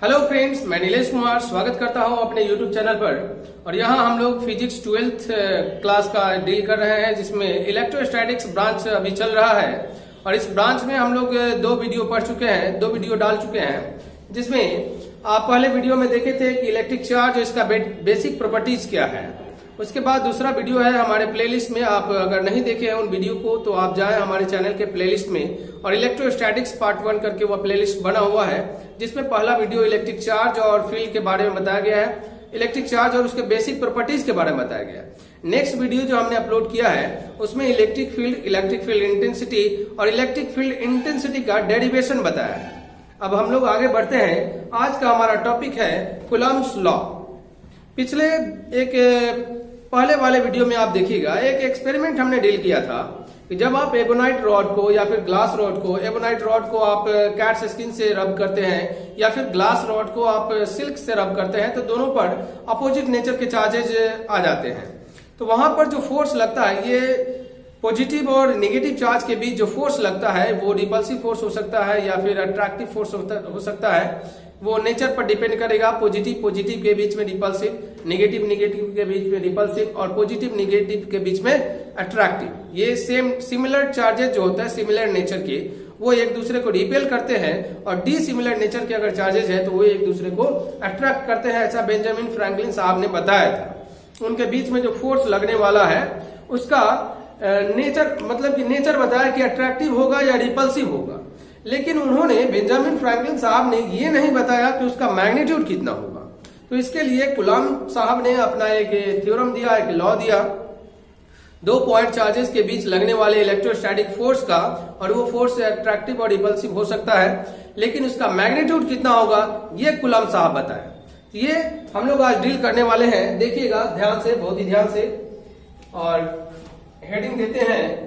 Hello friends, मैं नीलेश कुमार स्वागत करता हूं अपने यूट्यूब चैनल पर। और यहां हम लोग फिजिक्स 12th क्लास का डील कर रहे हैं, जिसमें इलेक्ट्रोस्टैटिक्स ब्रांच अभी चल रहा है। और इस ब्रांच में हम लोग 2 वीडियो पढ़ चुके हैं, 2 वीडियो डाल चुके हैं, जिसमें आप पहले वीडियो में देखे थे कि इलेक्ट्रिक चार्ज इसका बेसिक प्रॉपर्टीज क्या है। उसके बाद दूसरा वीडियो है हमारे प्लेलिस्ट में। आप अगर नहीं देखे हैं उन वीडियो को तो आप जाएं हमारे चैनल के प्लेलिस्ट में, और इलेक्ट्रोस्टैटिक्स पार्ट 1 करके वह प्लेलिस्ट बना हुआ है, जिसमें पहला वीडियो इलेक्ट्रिक चार्ज और फील्ड के बारे में बताया गया है, इलेक्ट्रिक चार्ज और उसके बेसिक प्रॉपर्टीज के बारे में बताया गया है। नेक्स्ट वीडियो जो हमने अपलोड किया है उसमें इलेक्ट्रिक फील्ड इंटेंसिटी और इलेक्ट्रिक फील्ड इंटेंसिटी का डेरिवेशन बताया है। अब हम लोग आगे बढ़ते हैं। आज का हमारा टॉपिक है कूलम्ब्स लॉ। पिछले पहले वाले वीडियो में आप देखिएगा, एक एक्सपेरिमेंट हमने डील किया था कि जब आप एबोनाइट रॉड को या फिर ग्लास रॉड को, एबोनाइट रॉड को आप कैट स्किन से रब करते हैं या फिर ग्लास रॉड को आप सिल्क से रब करते हैं, तो दोनों पर अपोजिट नेचर के चार्जेज आ जाते हैं। तो वहां पर जो फोर्स लगता है, ये पॉजिटिव और नेगेटिव चार्ज के बीच जो फोर्स लगता है वो रिपल्सिव फोर्स हो सकता है या फिर अट्रैक्टिव फोर्स हो सकता है। वो नेचर पर डिपेंड करेगा। पॉजिटिव के बीच में रिपल्सिव, नेगेटिव के बीच में रिपल्सिव और पॉजिटिव नेगेटिव के बीच में अट्रैक्टिव। ये सिमिलर चार्जेस जो होता है सिमिलर नेचर के, वो एक दूसरे को रिपेल करते हैं, और डिसिमिलर नेचर के अगर चार्जेस है तो वो एक दूसरे को अट्रैक्ट करते हैं। ऐसा बेंजामिन फ्रैंकलिन साहब ने बताया था। उनके बीच में जो फोर्स लगने वाला है उसका नेचर, मतलब कि नेचर बताया कि अट्रैक्टिव होगा या रिपल्सिव होगा। लेकिन उन्होंने, बेंजामिन फ्रैंकलिन साहब ने ये नहीं बताया कि उसका मैग्नीट्यूड कितना होगा। तो इसके लिए कूलम्ब साहब ने अपना एक थ्योरम दिया, एक लॉ दिया, 2 पॉइंट चार्जेस के बीच लगने वाले इलेक्ट्रोस्टैटिक फोर्स का, और वो फोर्स अट्रैक्टिव और रिपल्सिव हो सकता है, लेकिन उसका मैग्नीट्यूड कितना होगा ये कूलम्ब साहब बताया। ये हम लोग आज डील करने वाले हैं। देखिएगा ध्यान से, बहुत ही ध्यान से, और हेडिंग देते हैं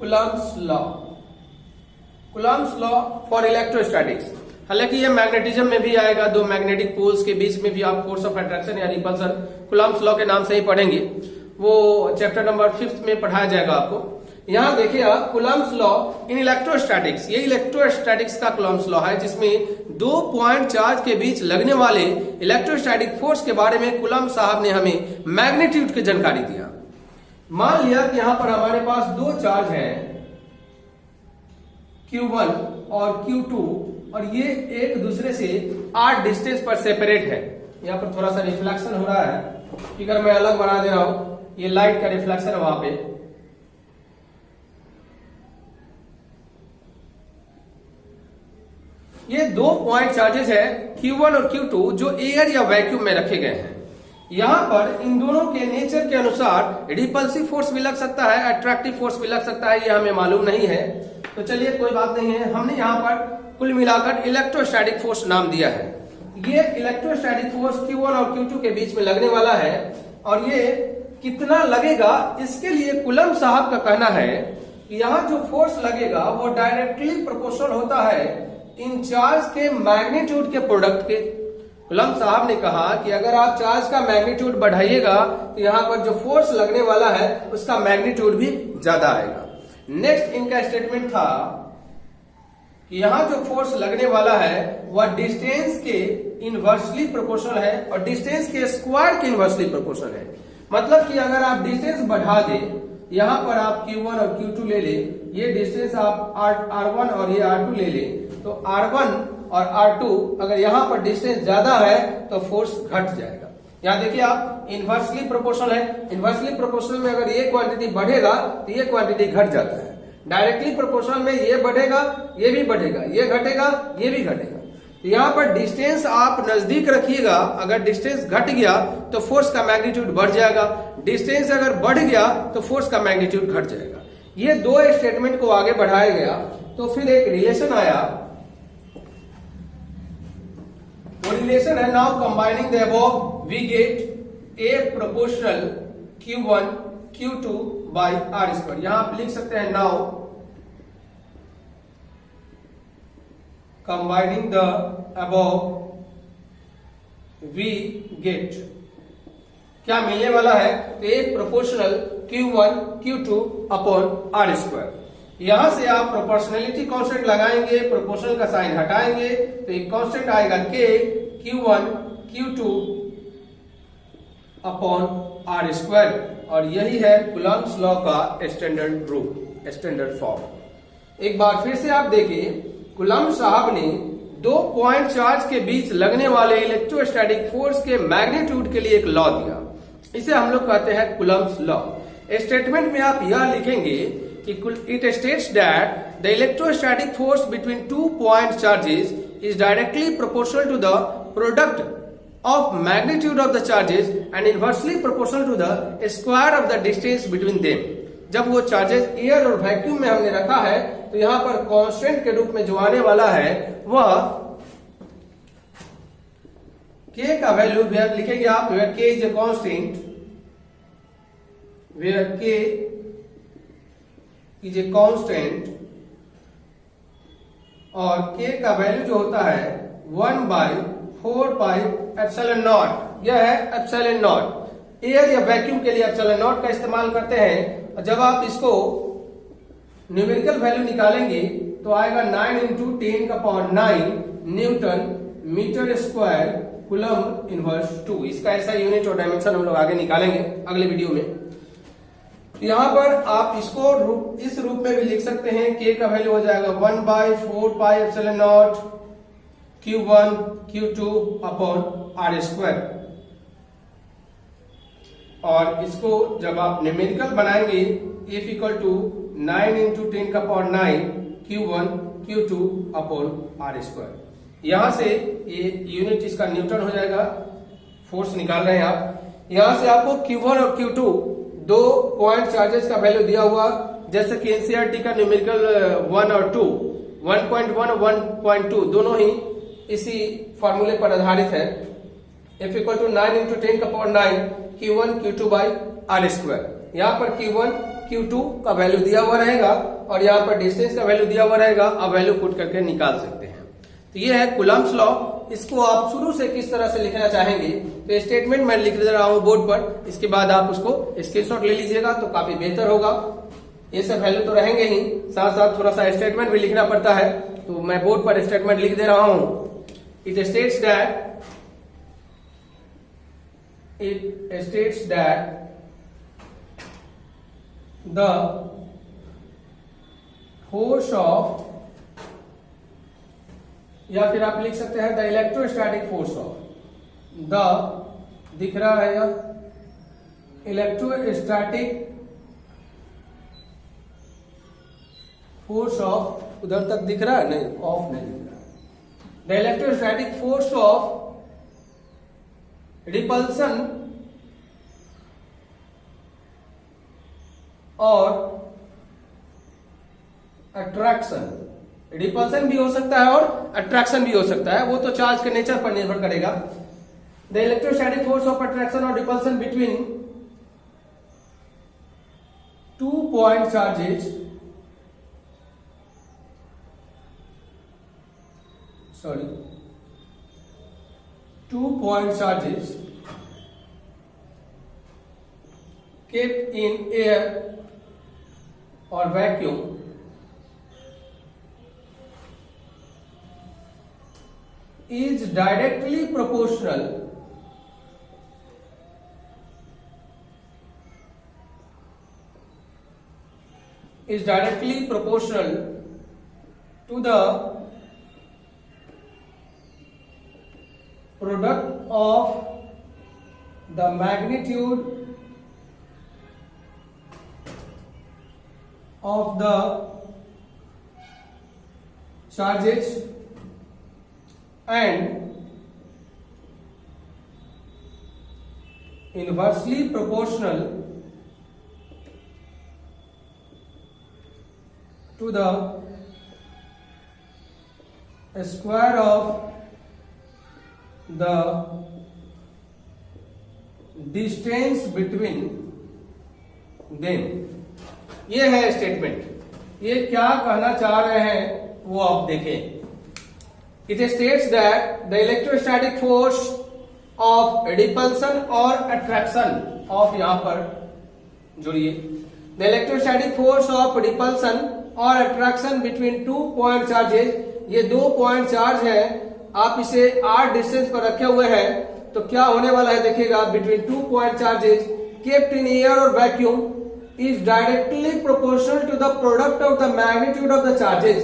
Coulomb's law. Coulomb's law for electrostatics. हालांकि ये मैग्नेटिज्म में भी आएगा, 2 मैग्नेटिक पोल्स के बीच में भी आप फोर्स ऑफ अट्रैक्शन या रिपल्सन कूलम्ब्स लॉ के नाम से ही पढ़ेंगे। वो चैप्टर नंबर 5 में पढ़ाया जाएगा आपको। यहां देखिए आप, कूलम्ब्स लॉ इन इलेक्ट्रोस्टैटिक्स। ये इलेक्ट्रोस्टैटिक्स का कूलम्ब्स लॉ है, जिसमें 2 पॉइंट चार्ज के बीच लगने वाले इलेक्ट्रोस्टैटिक फोर्स के बारे में कूलम्ब साहब ने हमें मैग्नीट्यूड की जानकारी दिया। मान लिया कि यहां पर हमारे पास 2 चार्ज हैं, Q1 और Q2, और ये एक दूसरे से 8 डिस्टेंस पर सेपरेट है। यहां पर थोड़ा सा रिफ्लेक्शन हो रहा है, फिगर मैं अलग बना दे रहा हूं, ये लाइट का रिफ्लेक्शन है वहां पे। ये 2 पॉइंट चार्जेस है Q1 और Q2, जो एयर या वैक्यूम में रखे गए हैं। यहां पर इन दोनों के नेचर के अनुसार रिपल्सिव फोर्स भी लग सकता है, अट्रैक्टिव फोर्स भी लग सकता है, ये हमें मालूम नहीं है। तो चलिए कोई बात नहीं है, हमने यहाँ पर कुल मिलाकर इलेक्ट्रोस्टैटिक फोर्स नाम दिया है। ये इलेक्ट्रोस्टैटिक फोर्स Q1 और Q2 के बीच में लगने वाला है, और ये कितना लगेगा इसके लिए कूलम्ब साहब का कहना है कि यहाँ जो फोर्स लगेगा वो डायरेक्टली प्रोपोर्शनल होता है इन चार्ज के मैग्नीट्यूड के प्रोडक्ट के। कूलम्ब साहब ने कहा कि अगर आप चार्ज का मैग्नीट्यूड बढ़ाइएगा तो यहाँ पर जो फोर्स लगने वाला है उसका मैग्नीट्यूड भी ज्यादा आएगा। नेक्स्ट इनका स्टेटमेंट था कि यहाँ जो फोर्स लगने वाला है वह डिस्टेंस के इनवर्सली प्रोपोर्शनल है, और डिस्टेंस के स्क्वायर के इनवर्सली प्रोपोर्शनल है। मतलब कि अगर आप डिस्टेंस बढ़ा दें, यहाँ पर आप Q1 और Q2 ले ले, ये डिस्टेंस आप R1 और ये R2 ले ले, तो R1 और R2 अगर यहाँ पर डिस्टेंस ज्यादा है तो फोर्स घट जाएगा। यहाँ देखिए आप, इनवर्सली प्रोपोर्शनल है। इनवर्सली प्रोपोर्शनल में अगर ये क्वांटिटी बढ़ेगा तो ये क्वांटिटी घट जाता है। डायरेक्टली प्रोपोर्शनल में ये बढ़ेगा, ये भी बढ़ेगा, ये घटेगा, ये भी घटेगा। तो यहाँ पर डिस्टेंस आप नजदीक रखिएगा, अगर डिस्टेंस घट गया तो फोर्स का मैग्नीट्यूड बढ़ जाएगा, डिस्टेंस अगर बढ़ गया तो फोर्स का मैग्नीट्यूड घट जाएगा। ये 2 स्टेटमेंट को आगे बढ़ाया गया, तो फिर एक रिलेशन आया। वो रिलेशन है, now combining the above we get A proportional Q1 Q2 by R²। यहां आप लिख सकते हैं, now combining the above we get, क्या मिलने वाला है? तो एक proportional Q1 Q2 upon R²। यहां से आप प्रोपोर्शनलिटी कांस्टेंट लगाएंगे, प्रोपोर्शनल का साइन हटाएंगे तो एक कांस्टेंट आएगा K Q1 Q2 upon R square, और यही है कूलम्ब्स लॉ का स्टैंडर्ड रूप, स्टैंडर्ड फॉर्म। एक बार फिर से आप देखिए, कूलम्ब साहब ने दो पॉइंट चार्ज के बीच लगने वाले इलेक्ट्रोस्टैटिक फोर्स के मैग्नीट्यूड के लिए एक लॉ दिया, इसे हम लोग कहते हैं कूलम्ब्स लॉ। स्टेटमेंट में आप यह लिखेंगे कि it states that the electrostatic force between two point charges is directly proportional to the product of magnitude of the charges and inversely proportional to the square of the distance between them। जब वो charges air और vacuum में हमने रखा है तो यहां पर कांस्टेंट के रूप में जो आने वाला है वह K का वैल्यू वेयर लिखेंगे आप, where K is a constant, where K is a constant, और K का वैल्यू जो होता है 1/4 पाई एप्सिलॉन नॉट, यह है एप्सिलॉन नॉट। एयर या वैक्यूम के लिए एप्सिलॉन नॉट का इस्तेमाल करते हैं, और जब आप इसको न्यूमेरिकल वैल्यू निकालेंगे तो आएगा 9 × 10⁹ newton metre square coulomb inverse 2। इसका ऐसा यूनिट और डायमेंशन हम लोग आगे निकालेंगे अगले वीडियो में। तो यहां पर आप इसको इस रूप में भी लिख सकते हैं, K का वैल्यू हो जाएगा 1/4 pi epsilon naught Q1 Q2 upon R square, और इसको जब आप न्यूमेरिकल बनाएंगे F equal to 9 × 10⁹ Q1 Q2 upon R square. यहां से ये यूनिट इसका न्यूटन हो जाएगा, फोर्स निकाल रहे हैं आप। यहां से आपको Q1 और Q2 दो पॉइंट चार्जेस का वैल्यू दिया हुआ, जैसे कि एनसीईआरटी का न्यूमेरिकल 1 और 2, 1.1 और 1.2 दोनों ही इसी फॉर्मूले पर आधारित है। F equal to 9 × 10⁹ Q1 Q2 by R square. यहाँ पर Q1 Q2 का वैल्यू दिया हुआ रहेगा और यहाँ पर डिस्टेंस का वैल्यू दिया हुआ रहेगा, आप वैल्यू पुट करके निकाल सकते हैं। तो ये है कूलम्ब्स लॉ। इसको आप शुरू से किस तरह से लिखना चाहेंगे तो स्टेटमेंट मैं लिख दे रहा हूं बोर्ड पर, इसके बाद आप उसको स्क्रीनशॉट ले लीजिएगा तो काफी बेहतर होगा। ये सब वैल्यू तो रहेंगे ही, साथ साथ थोड़ा सा स्टेटमेंट भी लिखना पड़ता है, तो मैं बोर्ड पर स्टेटमेंट लिख दे रहा हूं। It states that the force of, या फिर आप लिख सकते हैं the electrostatic force of, the दिख रहा है यह इलेक्ट्रोस्टैटिक फोर्स ऑफ, उधर तक दिख रहा है नहीं, ऑफ नहीं दिख रहा। The electrostatic force of repulsion और attraction, रिपल्सन भी हो सकता है और अट्रैक्शन भी हो सकता है, वो तो चार्ज के नेचर पर निर्भर करेगा। The electrostatic force of attraction or repulsion between two point charges, two point charges kept in air or vacuum is directly proportional to the product of the magnitude of the charges and inversely proportional to the square of the distance between them। ये है statement. ये क्या कहना चाह रहे हैं वो आप देखें। It states that the electrostatic force of repulsion or attraction of, यहां पर जुड़िए, the electrostatic force of repulsion और attraction between two point charges, ये 2 पॉइंट चार्ज है, आप इसे r डिस्टेंस पर रखे हुए हैं, तो क्या होने वाला है देखिएगा, between 2 point charges kept in air और vacuum is directly proportional to the product of the magnitude of the charges.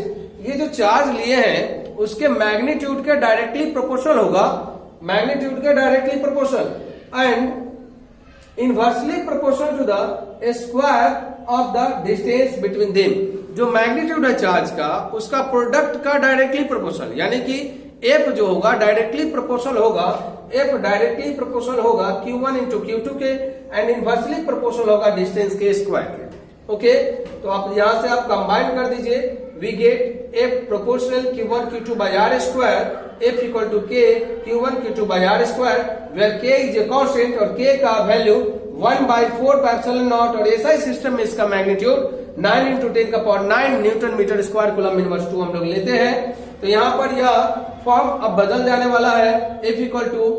ये जो चार्ज लिए हैं उसके मैग्नीट्यूड के डायरेक्टली प्रोपोर्शनल होगा, मैग्नीट्यूड के directly proportional and inversely proportional to the square of the distance between them. जो magnitude है चार्ज का उसका प्रोडक्ट का डायरेक्टली प्रोपोर्शनल, यानी कि एफ जो होगा डायरेक्टली प्रोपोर्शनल होगा, एफ डायरेक्टली प्रोपोर्शनल होगा Q1 इंटू Q2 के एंड इनवर्सली प्रोपोर्शनल होगा डिस्टेंस के स्क्वायर के। ओके, तो आप यहां से आप कंबाइन कर दीजिए, we get F proportional Q1 Q2 by R square, F equal to K Q1 Q2 by R square, where K is a constant और के का वैल्यू 1/4πε0, और एसआई सिस्टम में इसका magnitude 9 into 10⁹ newton metre square coulomb inverse 2 हम लोग लेते हैं। तो यहाँ पर यह फॉर्म अब बदल जाने वाला है, एफ इक्वल टू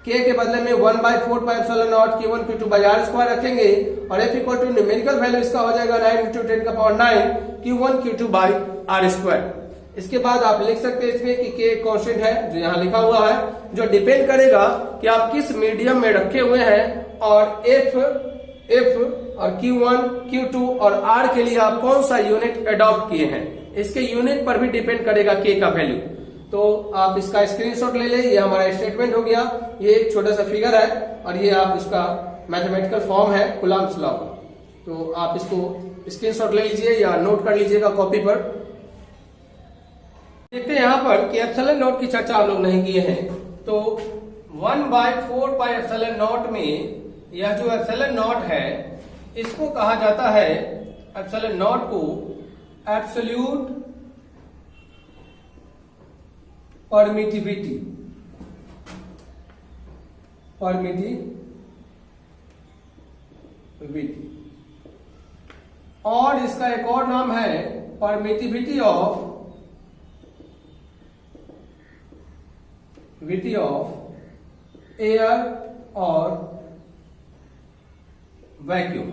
के बदले में 1/4πε0 Q1 Q2 by R square रखेंगे, और F equal to numerical value इसका हो जाएगा 9 into 10⁹ Q1 Q2 by R square. इसके बाद आप लिख सकते हैं इसमें कि के कांस्टेंट है जो यहाँ लिखा हुआ है, जो डिपेंड करेगा कि आप किस मीडियम में रखे हुए हैं, और एफ और Q1 Q2 और R के लिए आप कौन सा यूनिट अडॉप्ट किए हैं, इसके यूनिट पर भी डिपेंड करेगा के का वैल्यू। तो आप इसका स्क्रीनशॉट ले लें, ये हमारा स्टेटमेंट हो गया, ये एक छोटा सा फिगर है और ये आप इसका मैथमेटिकल फॉर्म है कूलम्ब्स लॉ का। तो आप इसको स्क्रीनशॉट ले लीजिए या नोट कर लीजिएगा कॉपी पर। देखते हैं यहाँ पर कि एप्सिलॉन नॉट की चर्चा आप लोग नहीं किए हैं, तो 1/4πε0 में यह जो एप्सिलॉन नॉट है इसको कहा जाता है, एप्सिलॉन नॉट को एब्सोल्यूट परमिटिविटी और इसका एक और नाम है परमिटिविटी ऑफ एयर और वैक्यूम।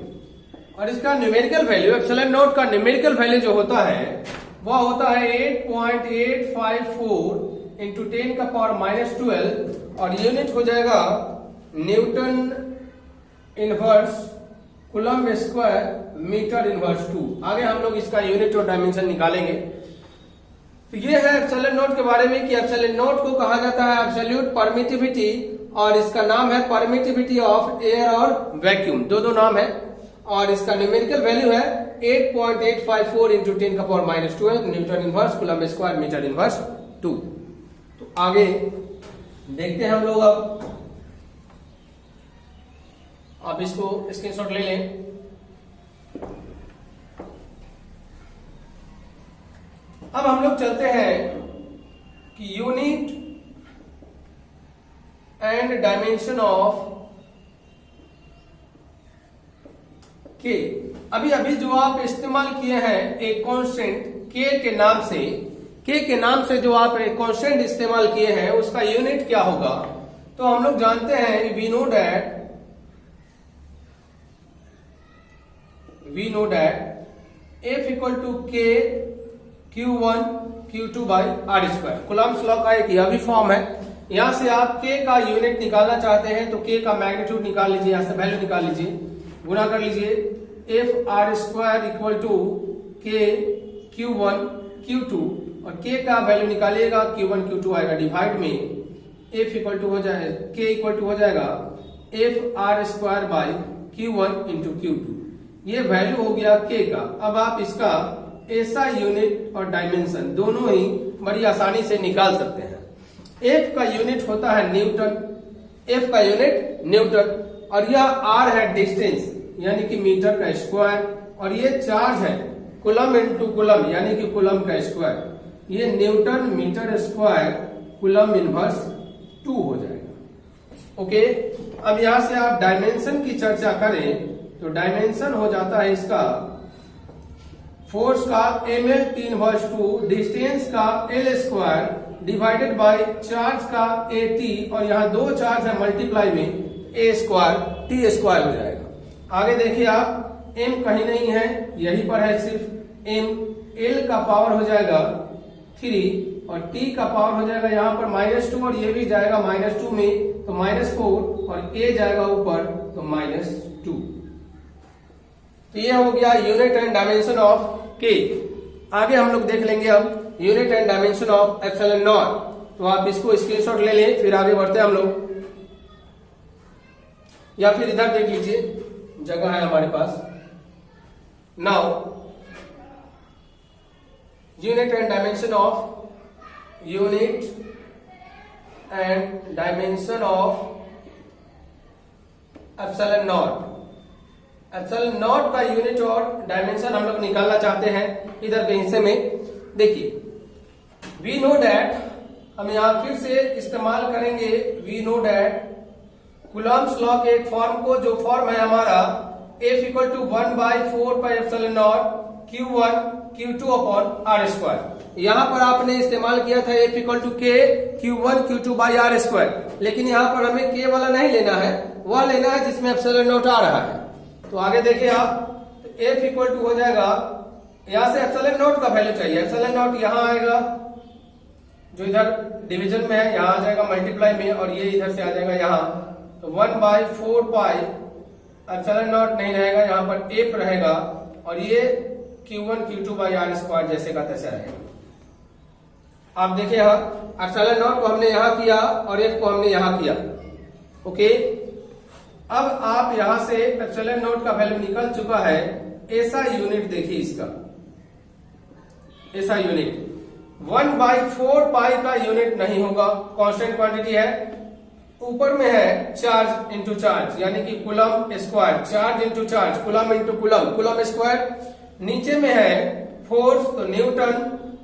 और इसका न्यूमेरिकल वैल्यू, एप्सिलॉन नॉट का न्यूमेरिकल वैल्यू जो होता है वह होता है 8.854 इंटू 10⁻⁻12 और यूनिट हो जाएगा newton inverse coulomb square metre inverse 2। आगे हम लोग इसका यूनिट और डायमेंशन निकालेंगे। तो ये है एप्सिलॉन नॉट के बारे में कि एप्सिलॉन नॉट को कहा जाता है एब्सोल्यूट परमिटिविटी, और इसका नाम है परमिटिविटी ऑफ एयर और वैक्यूम, दो नाम है, और इसका न्यूमेरिकल वैल्यू है 8.854 into 10⁻12 newton inverse coulomb square metre inverse 2। तो आगे देखते हैं हम लोग, अब इसको स्क्रीनशॉट ले लें। अब हम लोग चलते हैं कि यूनिट एंड डायमेंशन ऑफ के। अभी जो आप इस्तेमाल किए हैं एक कांस्टेंट के नाम से जो आप एक कांस्टेंट इस्तेमाल किए हैं उसका यूनिट क्या होगा, तो हम लोग जानते हैं we know that F equal to K Q1 Q2 by R square. Coulomb's law का एक यह भी फॉर्म है। यहां से आप के का यूनिट निकालना चाहते हैं तो के का मैग्नीट्यूड निकाल लीजिए, यहां से वैल्यू निकाल लीजिए, गुना कर लीजिए, F R square equal to K Q1 Q2 और के का वैल्यू निकालिएगा, Q1 Q2 आएगा डिवाइड में एफ इक्वल टू हो जाए के इक्वल टू हो जाएगा F R square by Q1 into Q2। ये वैल्यू हो गया के का। अब आप इसका ऐसा यूनिट और डायमेंशन दोनों ही बड़ी आसानी से निकाल सकते हैं। एफ का यूनिट होता है न्यूटन, और यह आर है डिस्टेंस यानी कि मीटर का स्क्वायर, और ये चार्ज है कूलम इंटू कूलम यानी कि कूलम का स्क्वायर, ये newton metre square coulomb inverse 2 हो जाएगा। ओके, अब यहां से आप डायमेंशन की चर्चा करें तो डायमेंशन हो जाता है इसका फोर्स का ml t इनवर्स 2, डिस्टेंस का l square divided by charge का at, और यहाँ दो चार्ज है मल्टीप्लाई में a स्क्वायर t स्क्वायर हो जाएगा। आगे देखिए आप m कहीं नहीं है, यहीं पर है सिर्फ एम एल का पावर हो जाएगा 3 और टी का पावर हो जाएगा यहाँ पर -2 और ये भी जाएगा -2 में तो -4 और ए जाएगा ऊपर तो -2। तो ये हो गया यूनिट एंड डायमेंशन ऑफ के। आगे हम लोग देख लेंगे अब unit and dimension of epsilon not. तो आप इसको स्क्रीनशॉट ले लें, फिर आगे बढ़ते हैं हम लोग, या फिर इधर देख लीजिए, जगह है हमारे पास। Now unit and dimension of epsilon naught. Epsilon naught का यूनिट और डायमेंशन हम लोग निकालना चाहते हैं इधर के हिस्से में। देखिए, वी नो दैट, हम यहां फिर से इस्तेमाल करेंगे we know that Coulomb's law के एक फॉर्म को, जो फॉर्म है हमारा F equal to 1/4 pi epsilon naught Q1 Q2 upon R square. यहां पर आपने इस्तेमाल किया था F equal to K Q1 Q2 by R square, लेकिन यहां पर हमें K वाला नहीं लेना है, वह लेना है जिसमें एप्सिलॉन नॉट आ रहा है। तो आगे देखिए आप, F इक्वल टू हो जाएगा, यहां से एप्सिलॉन नॉट का वैल्यू चाहिए। एप्सिलॉन नॉट यहां आएगा, जो इधर डिवीजन में है यहां आ जाएगा मल्टीप्लाई में, और ये इधर से आ जाएगा यहां। तो 1/4 पाई एप्सिलॉन नॉट नहीं रहेगा, यहाँ पर F रहेगा, और ये Q1 Q2 by R square जैसे का तैसे रहेगा। आप देखिए एप्सिलॉन नॉट को हमने यहां किया और F को हमने यहां किया। ओके, अब आप यहां से एप्सिलॉन नॉट का वैल्यू निकल चुका है। ऐसा यूनिट देखिए इसका, ऐसा यूनिट 1/4 पाई का यूनिट नहीं होगा, कांस्टेंट क्वांटिटी है। ऊपर में है चार्ज इंटू चार्ज, यानी कि coulomb square, charge into charge, coulomb into coulomb, coulomb square. नीचे में है फोर्स, तो न्यूटन,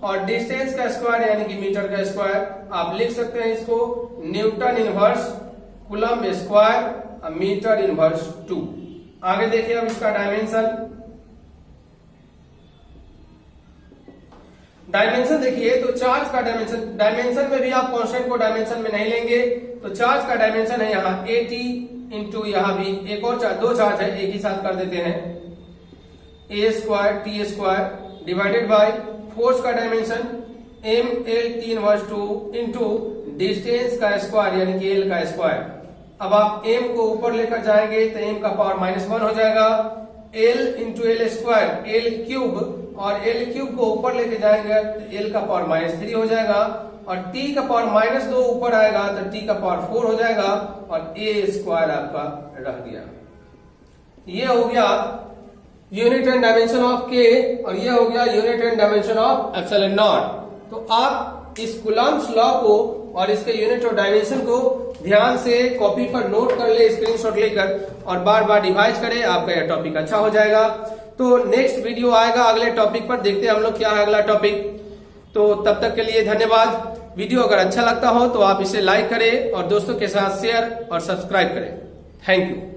और डिस्टेंस का स्क्वायर यानी कि मीटर का स्क्वायर। आप लिख सकते हैं इसको newton inverse coulomb square metre inverse 2। आगे देखिए अब इसका डायमेंशन देखिए, तो चार्ज का डायमेंशन में भी आप कांस्टेंट को डायमेंशन में नहीं लेंगे। तो चार्ज का डायमेंशन है यहाँ 80 इंटू यहाँ भी एक और चार्ज, दो चार्ज है, एक ही साथ कर देते हैं, a square T square divided by force का dimension ml inverse 2 into distance का स्क्वायर यानी कि l का स्क्वायर। अब आप m को ऊपर लेकर जाएंगे तो m का पावर -1 हो जाएगा, l into L square l cube, और l क्यूब को ऊपर लेके जाएंगे तो l का पावर -3 हो जाएगा, और t का पावर -2 ऊपर आएगा तो t का पावर 4 हो जाएगा, और a स्क्वायर आपका रह गया। ये हो गया unit and dimension of k, और ये हो गया unit and dimension of epsilon not. तो आप इस कूलम्ब्स लॉ को और इसके यूनिट और डायमेंशन को ध्यान से कॉपी पर नोट कर ले, स्क्रीनशॉट लेकर, और बार बार रिवाइज करें, आपका यह टॉपिक अच्छा हो जाएगा। तो नेक्स्ट वीडियो आएगा अगले टॉपिक पर, देखते हैं हम लोग क्या है अगला टॉपिक। तो तब तक के लिए धन्यवाद। वीडियो अगर अच्छा लगता हो तो आप इसे लाइक करें और दोस्तों के साथ शेयर और सब्सक्राइब करें। Thank you.